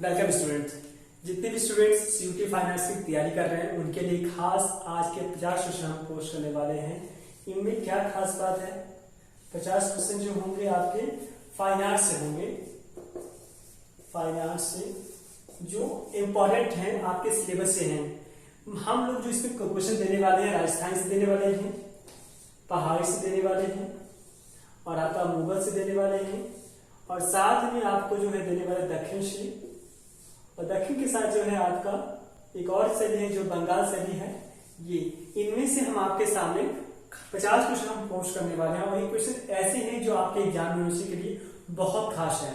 Welcome student. जितने भी students CUT finance की तैयारी कर रहे हैं उनके लिए खास आज के 50 क्वेश्चन हम पोस्ट करने वाले हैं। इनमें क्या खास बात है, 50 क्वेश्चन जो होंगे आपके फाइनेंस से होंगे, फाइनेंस से जो इम्पोर्टेंट हैं आपके सिलेबस से हैं। हम लोग जो इसमें क्वेश्चन देने वाले हैं राजस्थान से देने वाले हैं, पहाड़ी से देने वाले हैं और आपका मुगल से देने वाले हैं और साथ में आपको जो है देने वाले दक्षिण से, और दक्षिण के साथ जो है आपका एक और शैली है जो बंगाल शैली है। ये इनमें से हम आपके सामने 50 क्वेश्चन हम पोस्ट करने वाले हैं और ये क्वेश्चन ऐसे हैं जो आपके एग्जाम यूनिवर्सिटी के लिए बहुत खास है।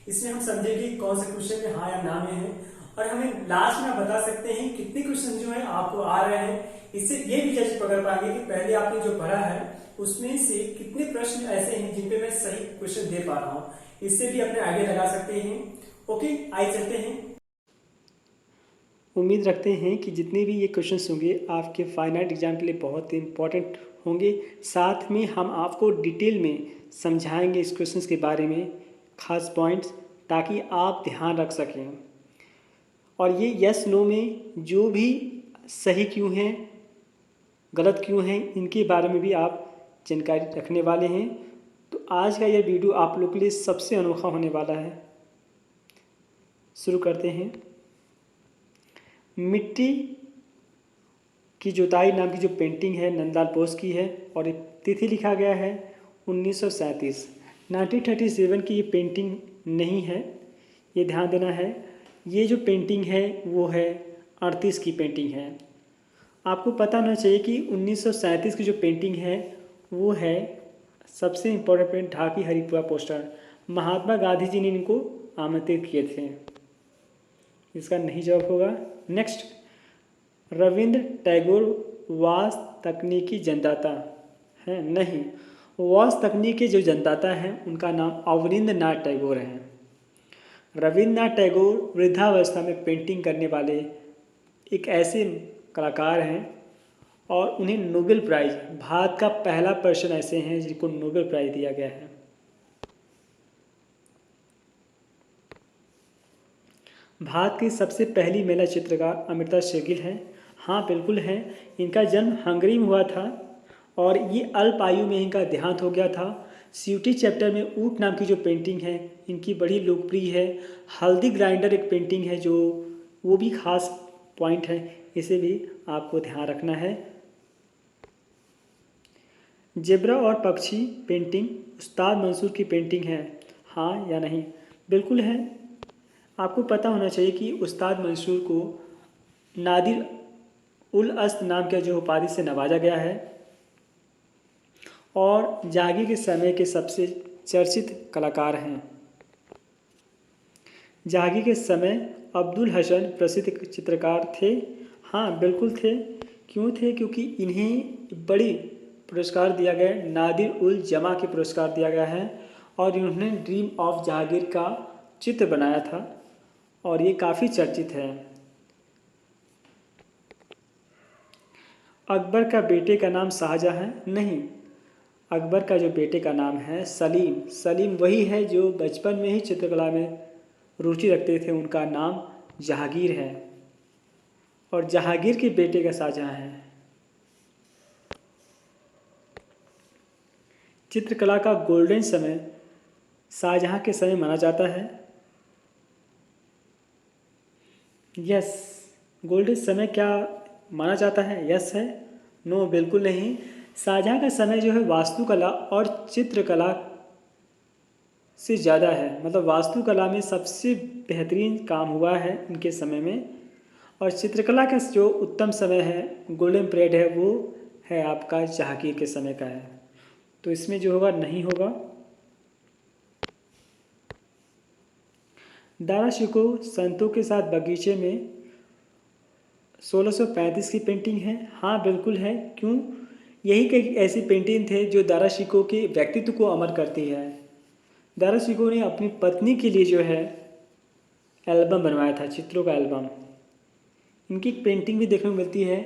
इसमें हम समझेंगे कौन से क्वेश्चन में हाँ या ना में है और हमें लास्ट में बता सकते हैं कितने क्वेश्चन जो है आपको आ रहे हैं। इससे ये भी जज पकड़ पाएंगे कि पहले आपने जो पढ़ा है उसमें से कितने प्रश्न ऐसे हैं जिन पे मैं सही क्वेश्चन दे पा रहा हूँ। इससे भी अपने आइडिया लगा सकते हैं। ओके, आइए चलते हैं। उम्मीद रखते हैं कि जितने भी ये क्वेश्चंस होंगे आपके फाइनल एग्जाम के लिए बहुत ही इंपॉर्टेंट होंगे। साथ में हम आपको डिटेल में समझाएंगे इस क्वेश्चंस के बारे में खास पॉइंट्स, ताकि आप ध्यान रख सकें। और ये यस नो में जो भी सही क्यों हैं गलत क्यों हैं इनके बारे में भी आप जानकारी रखने वाले हैं। तो आज का यह वीडियो आप लोग के लिए सबसे अनोखा होने वाला है। शुरू करते हैं। मिट्टी की जुताई नाम की जो पेंटिंग है नंदलाल बोस की है और एक तिथि लिखा गया है 1937। 1937 की ये पेंटिंग नहीं है, ये ध्यान देना है। ये जो पेंटिंग है वो है 38 की पेंटिंग है। आपको पता होना चाहिए कि 1937 की जो पेंटिंग है वो है सबसे इम्पोर्टेंट ढाकी हरिपुरा पोस्टर। महात्मा गांधी जी ने इनको आमंत्रित किए थे। इसका नहीं जवाब होगा। नेक्स्ट, रविंद्र टैगोर वास तकनीकी जनदाता है? नहीं, वास तकनीक के जो जनदाता हैं उनका नाम अवनींद्र नाथ टैगोर है। रविंद्र नाथ टैगोर वृद्धावस्था में पेंटिंग करने वाले एक ऐसे कलाकार हैं और उन्हें नोबेल प्राइज, भारत का पहला पर्सन ऐसे हैं जिनको नोबेल प्राइज दिया गया है। भारत की सबसे पहली महिला चित्रकार अमृता शेरगिल है। हाँ बिल्कुल है। इनका जन्म हंगरी में हुआ था और ये अल्प आयु में इनका देहांत हो गया था। सीयूटी चैप्टर में ऊँट नाम की जो पेंटिंग है इनकी बड़ी लोकप्रिय है। हल्दी ग्राइंडर एक पेंटिंग है जो वो भी खास पॉइंट है, इसे भी आपको ध्यान रखना है। जेब्रा और पक्षी पेंटिंग उस्ताद मंसूर की पेंटिंग है, हाँ या नहीं? बिल्कुल है। आपको पता होना चाहिए कि उस्ताद मंसूर को नादिर उल अस्त नाम के जो उपाधि से नवाजा गया है और जहांगीर के समय के सबसे चर्चित कलाकार हैं। जहांगीर के समय अब्दुल हसन प्रसिद्ध चित्रकार थे। हाँ बिल्कुल थे। क्यों थे? क्योंकि इन्हें बड़ी पुरस्कार दिया गया, नादिर उल जमा के पुरस्कार दिया गया है और इन्होंने ड्रीम ऑफ जहांगीर का चित्र बनाया था और ये काफ़ी चर्चित है। अकबर का बेटे का नाम शाहजहाँ है? नहीं, अकबर का जो बेटे का नाम है सलीम। सलीम वही है जो बचपन में ही चित्रकला में रुचि रखते थे, उनका नाम जहांगीर है और जहांगीर के बेटे का शाहजहाँ है। चित्रकला का गोल्डन समय शाहजहाँ के समय माना जाता है। यस, गोल्डन समय क्या माना जाता है? यस है? नो बिल्कुल नहीं। शाहजहाँ का समय जो है वास्तुकला और चित्रकला से ज़्यादा है, मतलब वास्तुकला में सबसे बेहतरीन काम हुआ है इनके समय में और चित्रकला का जो उत्तम समय है, गोल्डन पीरियड है, वो है आपका जहांगीर के समय का है। तो इसमें जो होगा नहीं होगा। दारा शिकोह संतों के साथ बगीचे में 1635 की पेंटिंग है। हाँ बिल्कुल है। क्यों? यही कई ऐसी पेंटिंग थे जो दारा शिकोह के व्यक्तित्व को अमर करती है। दारा शिकोह ने अपनी पत्नी के लिए जो है एल्बम बनवाया था, चित्रों का एल्बम। इनकी पेंटिंग भी देखने को मिलती है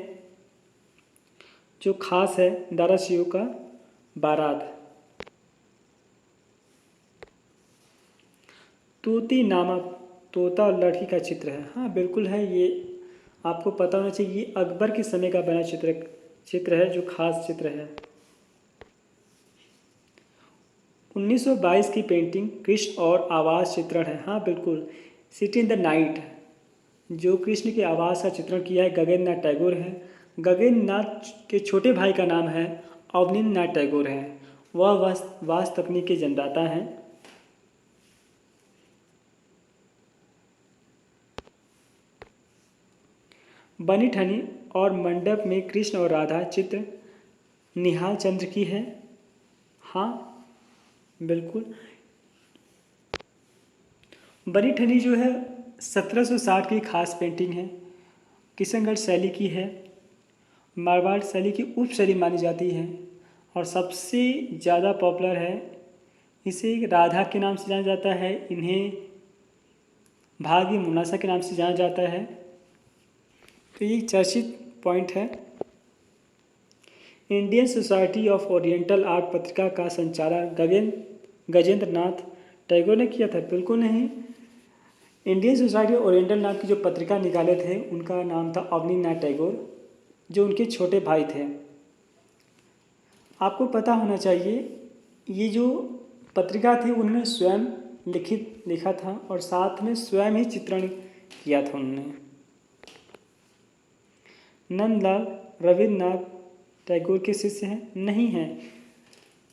जो खास है, दारा शिकोह का बारात। तूती नामा तोता और लड़की का चित्र है। हाँ बिल्कुल है, ये आपको पता होना चाहिए। ये अकबर के समय का बना चित्र है, जो खास चित्र है। 1922 की पेंटिंग कृष्ण और आवास चित्रण है। हाँ बिल्कुल, सिटी इन द नाइट, जो कृष्ण के आवास का चित्रण किया है गगनेन्द्र नाथ टैगोर है। गगनेन्द्र नाथ के छोटे भाई का नाम है अवनींद्र नाथ टैगोर है। वह वास्तु तकनीक के जन्मदाता हैं। बनी ठनी और मंडप में कृष्ण और राधा चित्र निहाल चंद्र की है। हाँ बिल्कुल, बनी ठनी जो है 1760 की खास पेंटिंग है, किशनगढ़ शैली की है, मारवाड़ शैली की उप शैली मानी जाती है और सबसे ज़्यादा पॉपुलर है। इसे राधा के नाम से जाना जाता है, इन्हें भाग्य मुनासा के नाम से जाना जाता है। तो ये चर्चित पॉइंट है। Indian society of oriental art पत्रिका का संचालन गजेंद्र नाथ टैगोर ने किया था। बिल्कुल नहीं, इंडियन सोसाइटी ऑफ ओरिएंटल नाथ की जो पत्रिका निकाले थे उनका नाम था अवनींद्र नाथ टैगोर, जो उनके छोटे भाई थे। आपको पता होना चाहिए, ये जो पत्रिका थी उन्होंने स्वयं लिखा था और साथ में स्वयं ही चित्रण किया था उन्होंने। नंदलाल रविन्द्रनाथ टैगोर के शिष्य हैं? नहीं हैं।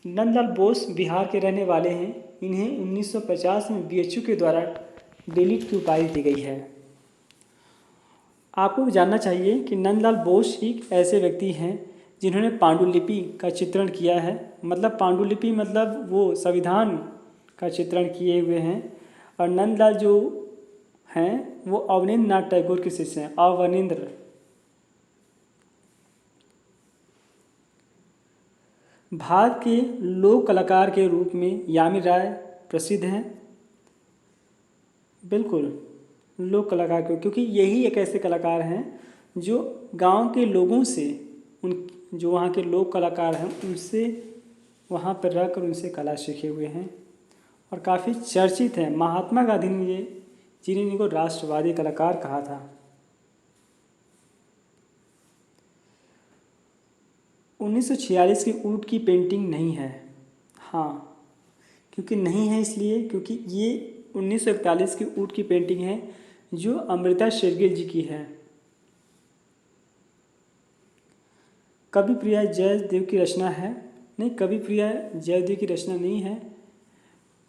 नंदलाल बोस बिहार के रहने वाले हैं। इन्हें 1950 में बीएचयू के द्वारा डिलीट की उपाधि दी गई है। आपको जानना चाहिए कि नंदलाल बोस एक ऐसे व्यक्ति हैं जिन्होंने पांडुलिपि का चित्रण किया है। मतलब पांडुलिपि मतलब वो संविधान का चित्रण किए हुए हैं। और नंदलाल जो हैं वो अवनींद्र नाथ टैगोर के शिष्य हैं। अवनींद्र भारत के लोक कलाकार के रूप में यामिनी राय प्रसिद्ध हैं। बिल्कुल, लोक कलाकार क्योंकि यही एक ऐसे कलाकार हैं जो गांव के लोगों से, उन जो वहाँ के लोक कलाकार हैं उनसे वहाँ पर रहकर उनसे कला सीखे हुए हैं और काफ़ी चर्चित हैं। महात्मा गांधी ने जिन्हें इनको राष्ट्रवादी कलाकार कहा था। 1946 की ऊँट की पेंटिंग नहीं है। हाँ, क्योंकि नहीं है इसलिए क्योंकि ये 1941 की ऊँट की पेंटिंग है जो अमृता शेरगिल जी की है। कवि प्रिया जयदेव की रचना है? नहीं, कवि प्रिया जयदेव की रचना नहीं है।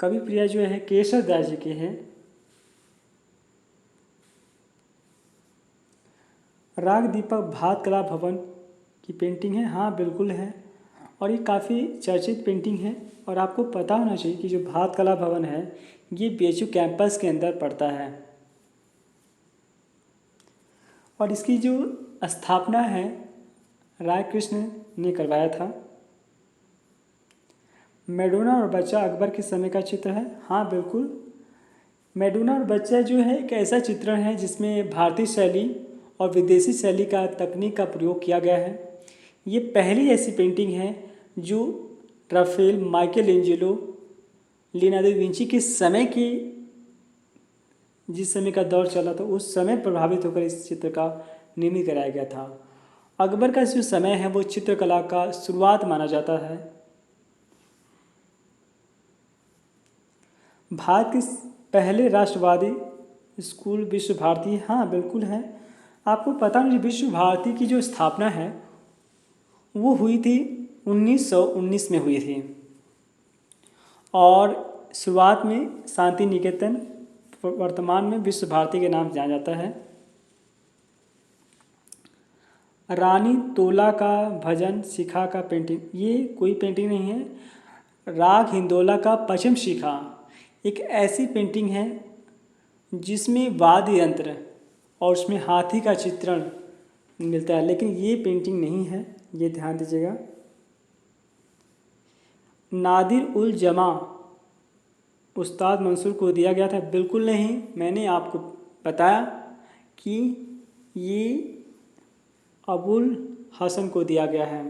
कवि प्रिया जो है केशव दास जी की है। राग दीपक भात कला भवन की पेंटिंग है? हाँ बिल्कुल है, और ये काफ़ी चर्चित पेंटिंग है। और आपको पता होना चाहिए कि जो भात कला भवन है ये बीएचयू कैंपस के अंदर पड़ता है और इसकी जो स्थापना है राय कृष्ण ने करवाया था। मैडोना और बच्चा अकबर के समय का चित्र है? हाँ बिल्कुल, मैडोना और बच्चा जो है एक ऐसा चित्रण है जिसमें भारतीय शैली और विदेशी शैली का तकनीक का प्रयोग किया गया है। ये पहली ऐसी पेंटिंग है जो Raphael, Michelangelo, Leonardo Vinci के समय की, जिस समय का दौर चला था उस समय प्रभावित होकर इस चित्र का निर्मित कराया गया था। अकबर का जो समय है वो चित्रकला का शुरुआत माना जाता है। भारत के पहले राष्ट्रवादी स्कूल विश्व भारती? हाँ बिल्कुल है। आपको पता नहीं विश्व भारती की जो स्थापना है वो हुई थी 1919 में हुई थी और शुरुआत में शांति निकेतन, वर्तमान में विश्व भारती के नाम जाना जाता है। रानी तोला का भजन शिखा का पेंटिंग? ये कोई पेंटिंग नहीं है। राग हिंदोला का पश्चिम शिखा एक ऐसी पेंटिंग है जिसमें वाद्य यंत्र और उसमें हाथी का चित्रण मिलता है, लेकिन ये पेंटिंग नहीं है, ये ध्यान दीजिएगा। नादिर उल जमा उस्ताद मंसूर को दिया गया था? बिल्कुल नहीं, मैंने आपको बताया कि ये अबुल हसन को दिया गया है।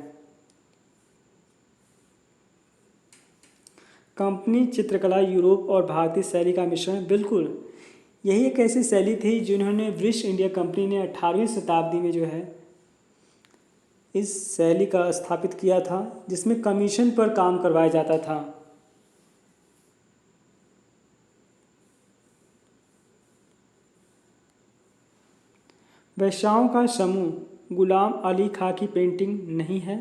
कंपनी चित्रकला यूरोप और भारतीय शैली का मिश्रण? बिल्कुल, यही एक ऐसी शैली थी जिन्होंने ब्रिटिश इंडिया कंपनी ने 18वीं शताब्दी में जो है इस शैली का स्थापित किया था, जिसमें कमीशन पर काम करवाया जाता था। वेश्याओं का समूह गुलाम अली खां की पेंटिंग नहीं है।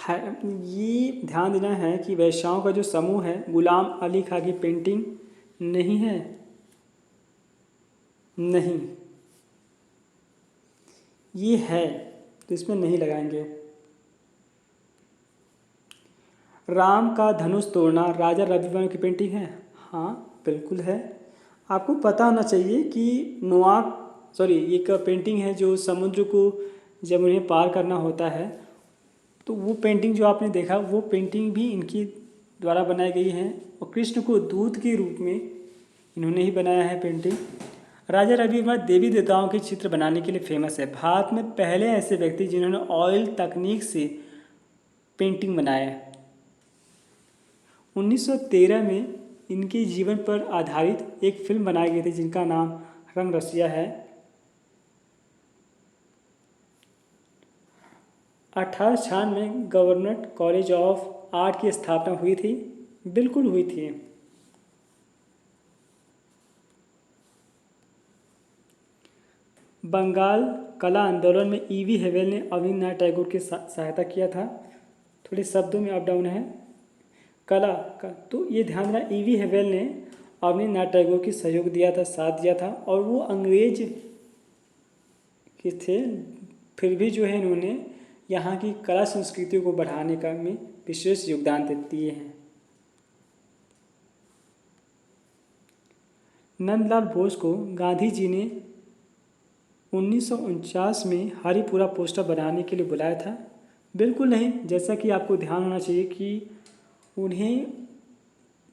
ये ध्यान देना है कि वेश्याओं का जो समूह है गुलाम अली खां की पेंटिंग नहीं है। नहीं, ये है तो इसमें नहीं लगाएंगे। राम का धनुष तोड़ना राजा रवि वर्मा की पेंटिंग है। हाँ बिल्कुल है। आपको पता होना चाहिए कि एक पेंटिंग है जो समुद्र को जब उन्हें पार करना होता है, तो वो पेंटिंग जो आपने देखा वो पेंटिंग भी इनकी द्वारा बनाई गई है और कृष्ण को दूत के रूप में इन्होंने ही बनाया है पेंटिंग। राजा रवि वर्मा देवी देवताओं के चित्र बनाने के लिए फेमस है। भारत में पहले ऐसे व्यक्ति जिन्होंने ऑयल तकनीक से पेंटिंग बनाया है। 1913 में इनके जीवन पर आधारित एक फिल्म बनाई गई थी जिनका नाम रंग रसिया है। 1896 में गवर्नमेंट कॉलेज ऑफ आर्ट की स्थापना हुई थी। बिल्कुल हुई थी। बंगाल कला आंदोलन में ईवी हेवेल ने अविनाश टैगोर की सहायता किया था। थोड़े शब्दों में अप डाउन है कला का, तो ये ध्यान रखना ईवी हेवेल ने अविनाश टैगोर की सहयोग दिया था, साथ दिया था, और वो अंग्रेज के थे, फिर भी जो है इन्होंने यहाँ की कला संस्कृति को बढ़ाने का में विशेष योगदान दिए हैं। नंदलाल बोस को गांधी जी ने 1949 में हरिपुरा पोस्टर बनाने के लिए बुलाया था। बिल्कुल नहीं, जैसा कि आपको ध्यान होना चाहिए कि उन्हें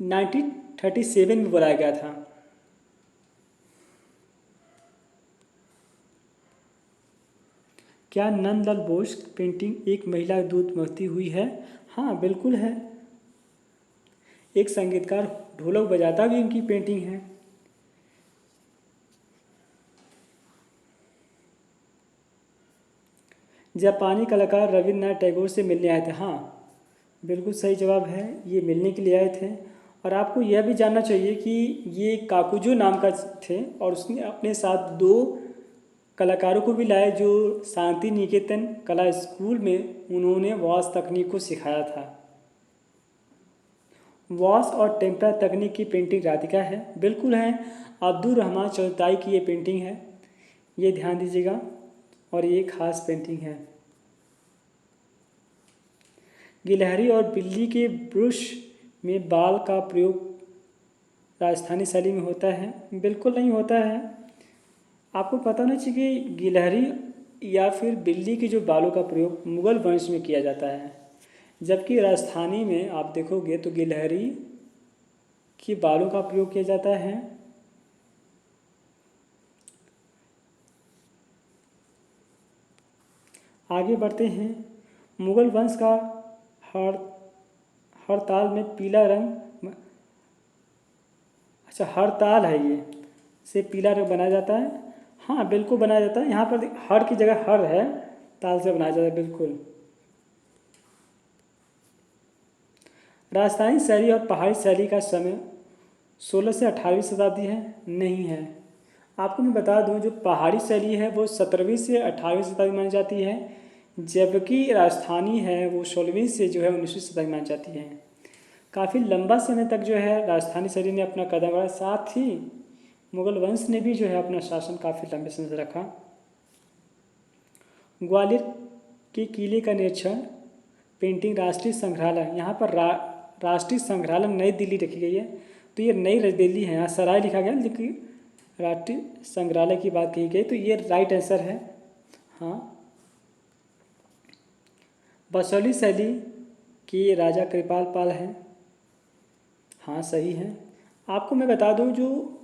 1937 में बुलाया गया था। क्या नंदलाल बोस पेंटिंग एक महिला दूध बहती हुई है? हाँ बिल्कुल है। एक संगीतकार ढोलक बजाता भी उनकी पेंटिंग है। जापानी कलाकार रविन्द्रनाथ टैगोर से मिलने आए थे। हाँ बिल्कुल सही जवाब है, ये मिलने के लिए आए थे। और आपको यह भी जानना चाहिए कि ये काकुजो नाम का थे और उसने अपने साथ 2 कलाकारों को भी लाया जो शांति निकेतन कला स्कूल में उन्होंने वॉश तकनीक को सिखाया था। वॉश और टेम्परा तकनीक की पेंटिंग राधिका है। बिल्कुल है। अब्दुल रहमान चौताई की ये पेंटिंग है, ये ध्यान दीजिएगा, और ये खास पेंटिंग है। गिलहरी और बिल्ली के ब्रश में बाल का प्रयोग राजस्थानी शैली में होता है? बिल्कुल नहीं होता है। आपको पता होना चाहिए कि गिलहरी या फिर बिल्ली के जो बालों का प्रयोग मुगल वंश में किया जाता है, जबकि राजस्थानी में आप देखोगे तो गिलहरी के बालों का प्रयोग किया जाता है। आगे बढ़ते हैं। मुगल वंश का हर ताल में पीला रंग, अच्छा हर ताल है ये, से पीला रंग बनाया जाता है। हाँ बिल्कुल बनाया जाता है। यहाँ पर हर की जगह हर है, ताल से बनाया जाता है। बिल्कुल। राजस्थानी शैली और पहाड़ी शैली का समय 16 से 18वीं शताब्दी है? नहीं है। आपको मैं बता दूं जो पहाड़ी शैली है वो 17वीं से 18वीं शताब्दी मानी जाती है, जबकि राजस्थानी है वो 16वीं से जो है 19वीं शताब्दी मानी जाती है। काफ़ी लंबा समय तक जो है राजस्थानी शैली ने अपना कदम बढ़ाया, साथ ही मुगल वंश ने भी जो है अपना शासन काफ़ी लंबे समय से रखा। ग्वालियर के किले का निरीक्षण पेंटिंग राष्ट्रीय संग्रहालय, यहाँ पर राष्ट्रीय संग्रहालय नई दिल्ली रखी गई है, तो ये नई दिल्ली है, यहाँ सराय लिखा गया लेकिन राष्ट्रीय संग्रहालय की बात कही गई, तो ये राइट आंसर है। हाँ। बसौली शैली के राजा कृपाल पाल हैं? हाँ सही है। आपको मैं बता दूं जो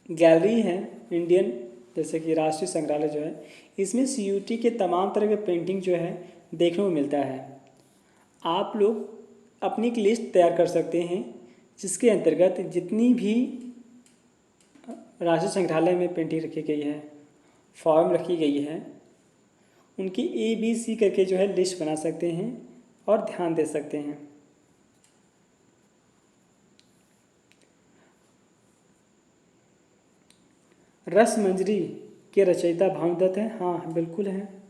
गैलरी है इंडियन, जैसे कि राष्ट्रीय संग्रहालय जो है, इसमें CUT के तमाम तरह के पेंटिंग जो है देखने को मिलता है। आप लोग अपनी एक लिस्ट तैयार कर सकते हैं जिसके अंतर्गत जितनी भी राष्ट्रीय संग्रहालय में पेंटिंग रखी गई है, फॉर्म रखी गई है, उनकी ABC करके जो है लिस्ट बना सकते हैं और ध्यान दे सकते हैं। रसमंजरी के रचयिता भानुदत्त हैं, हाँ बिल्कुल हैं।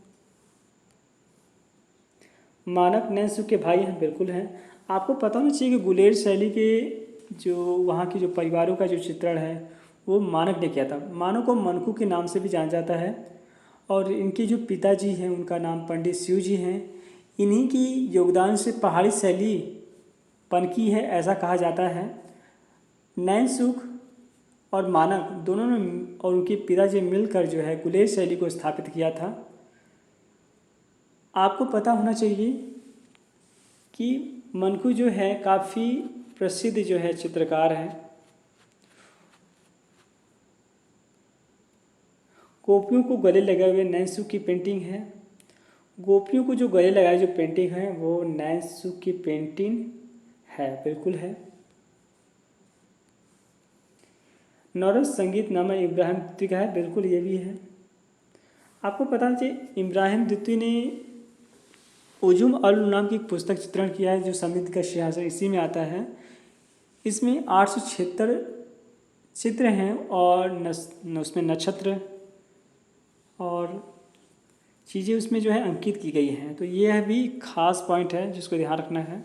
मानक नैनसुख के भाई हैं, बिल्कुल हैं। आपको पता होना चाहिए कि गुलेर शैली के जो वहाँ की जो परिवारों का जो चित्रण है वो मानक ने किया था। मानक को मनकू के नाम से भी जाना जाता है और इनके जो पिताजी हैं उनका नाम पंडित शिव जी हैं। इन्हीं की योगदान से पहाड़ी शैली पनकी है ऐसा कहा जाता है। नैनसुख और मानक दोनों ने और उनके पिताजी मिलकर जो है गुलेर शैली को स्थापित किया था। आपको पता होना चाहिए कि मनकू जो है काफ़ी प्रसिद्ध जो है चित्रकार हैं। गोपियों को गले लगाए हुए नैनसुख की पेंटिंग है। गोपियों को जो गले लगाए जो पेंटिंग है वो नैनसुख की पेंटिंग है, बिल्कुल है। नौरस संगीत नामा इब्राहिम द्विती का है, बिल्कुल ये भी है। आपको पता है इब्राहिम द्विती ने उजुम अल नाम की एक पुस्तक चित्रण किया है जो समृद्धि का सिंहासन इसी में आता है। इसमें 876 चित्र हैं और उसमें नक्षत्र और चीज़ें उसमें जो है अंकित की गई हैं। तो ये भी खास पॉइंट है जिसको ध्यान रखना है।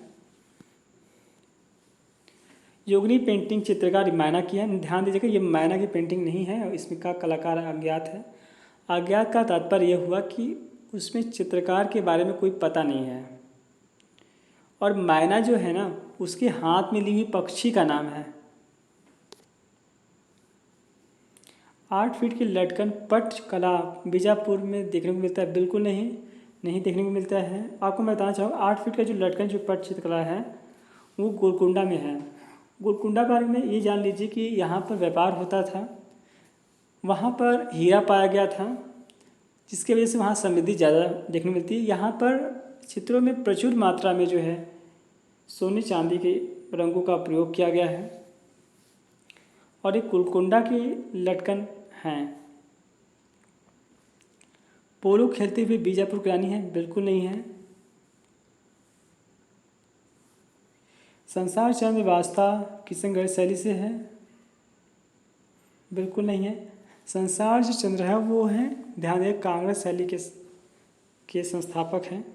योगिनी पेंटिंग चित्रकार मैना की है। ध्यान दीजिएगा ये मैना की पेंटिंग नहीं है और इसमें का कलाकार अज्ञात है। अज्ञात का तात्पर्य यह हुआ कि उसमें चित्रकार के बारे में कोई पता नहीं है। और मैना जो है ना उसके हाथ में ली हुई पक्षी का नाम है। 8 फीट की लटकन पट कला बीजापुर में देखने को मिलता है, बिल्कुल नहीं देखने को मिलता है। आपको मैं बताना चाहूँगा 8 फीट का जो लटकन जो पट चित्रकला है वो गोलकुंडा में है। गोलकुंडा के बारे में ये जान लीजिए कि यहाँ पर व्यापार होता था, वहाँ पर हीरा पाया गया था जिसकी वजह से वहाँ समृद्धि ज़्यादा देखने को मिलती है। यहाँ पर चित्रों में प्रचुर मात्रा में जो है सोने चांदी के रंगों का प्रयोग किया गया है और एक गोलकुंडा की लटकन हैं। पोलो खेलते हुए बीजापुर की रानी है, बिल्कुल नहीं है। संसार चंद्र वास्ता किशनगढ़ शैली से है, बिल्कुल नहीं है। संसार जो चंद्र है वो है ध्यान दें कांगड़ा शैली के संस्थापक हैं।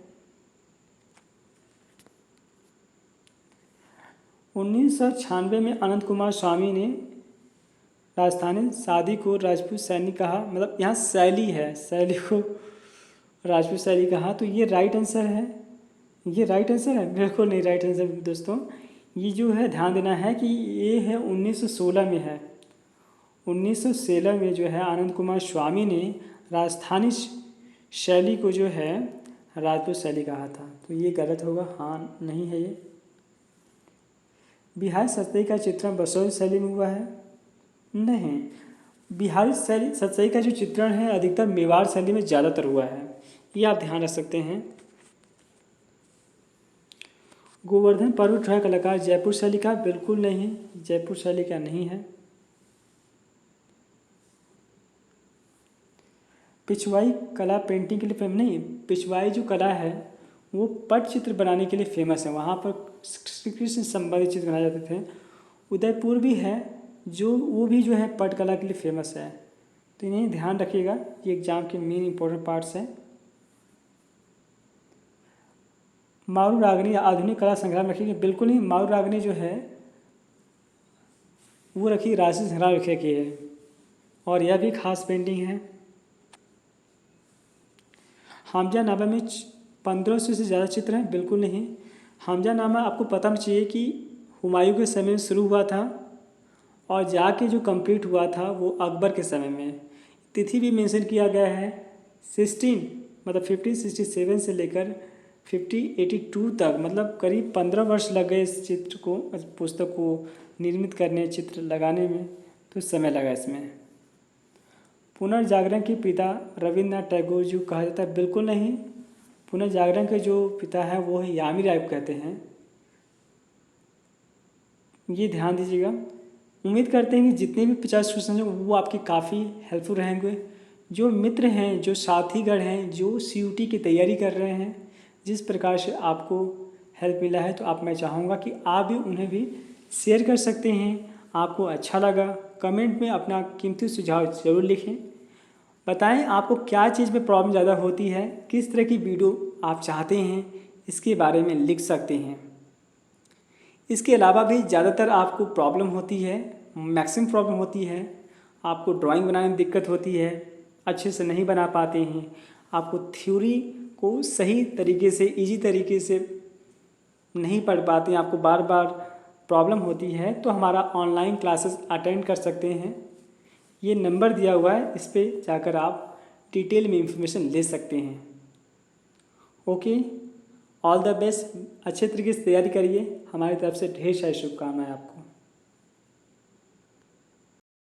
1996 में अनंत कुमार स्वामी ने राजस्थानी शादी को राजपूत शैली कहा, मतलब यहाँ शैली है, शैली को राजपूत शैली कहा। तो ये राइट आंसर है, ये राइट आंसर है, बिल्कुल नहीं राइट आंसर दोस्तों। ये जो है ध्यान देना है कि ये है 1916 में है। 1916 में जो है आनंद कुमार स्वामी ने राजस्थानी शैली को जो है राजपूत शैली कहा था। तो ये गलत होगा, हाँ नहीं है ये। बिहारी सतसई का चित्रण बसोई शैली में हुआ है, नहीं। बिहारी शैली सतसई का जो चित्रण है अधिकतर मेवाड़ शैली में ज़्यादातर हुआ है, ये आप ध्यान रख सकते हैं। गोवर्धन पर्वत है कलाकार जयपुर शैली का, बिल्कुल नहीं, जयपुर शैली का नहीं है। पिछवाई कला पेंटिंग के लिए फेमस नहीं, पिछवाई जो कला है वो पट चित्र बनाने के लिए फेमस है। वहाँ पर श्री कृष्ण संबंधित चित्र बनाए जाते थे। उदयपुर भी है जो वो भी जो है पट कला के लिए फेमस है। तो इन्हें ध्यान रखिएगा, ये एग्जाम के मेन इंपॉर्टेंट पार्ट्स हैं। मारू रागनी आधुनिक कला संग्रह में रखी गई, बिल्कुल नहीं। मारू रागनी जो है वो रखी राष्ट्रीय संग्रह में रखी है और यह भी खास पेंटिंग है। हमजानामा में 1500 से ज़्यादा चित्र हैं, बिल्कुल नहीं। हमजानामा आपको पता होना चाहिए कि हुमायूं के समय में शुरू हुआ था और जाके जो कंप्लीट हुआ था वो अकबर के समय में। तिथि भी मेंशन किया गया है 1567 से लेकर 1582 तक, मतलब करीब 15 वर्ष लग गए इस चित्र को, पुस्तक को निर्मित करने, चित्र लगाने में, तो समय लगा इसमें। पुनर्जागरण के पिता रविन्द्रनाथ टैगोर जी कहा जाता है, बिल्कुल नहीं। पुनर्जागरण के जो पिता है वो है यामी राय कहते हैं। ये ध्यान दीजिएगा। उम्मीद करते हैं कि जितने भी 50 क्वेश्चन हैं वो आपके काफ़ी हेल्पफुल रहेंगे। जो मित्र हैं, जो साथीगण हैं, जो CUT की तैयारी कर रहे हैं, जिस प्रकार से आपको हेल्प मिला है, तो मैं चाहूँगा कि आप भी उन्हें भी शेयर कर सकते हैं। आपको अच्छा लगा कमेंट में अपना कीमती सुझाव ज़रूर लिखें। बताएं आपको क्या चीज़ में प्रॉब्लम ज़्यादा होती है, किस तरह की वीडियो आप चाहते हैं, इसके बारे में लिख सकते हैं। इसके अलावा भी ज़्यादातर आपको प्रॉब्लम होती है, मैक्सिमम प्रॉब्लम होती है, आपको ड्राइंग बनाने में दिक्कत होती है, अच्छे से नहीं बना पाते हैं, आपको थ्योरी को सही तरीके से, इजी तरीके से नहीं पढ़ पाते हैं, आपको बार बार प्रॉब्लम होती है, तो हमारा ऑनलाइन क्लासेस अटेंड कर सकते हैं। ये नंबर दिया हुआ है, इस पर जाकर आप डिटेल में इंफॉर्मेशन ले सकते हैं। Okay, all the best. अच्छे तरीके से तैयारी करिए। हमारी तरफ से ढेर सारी शुभकामनाएं आपको।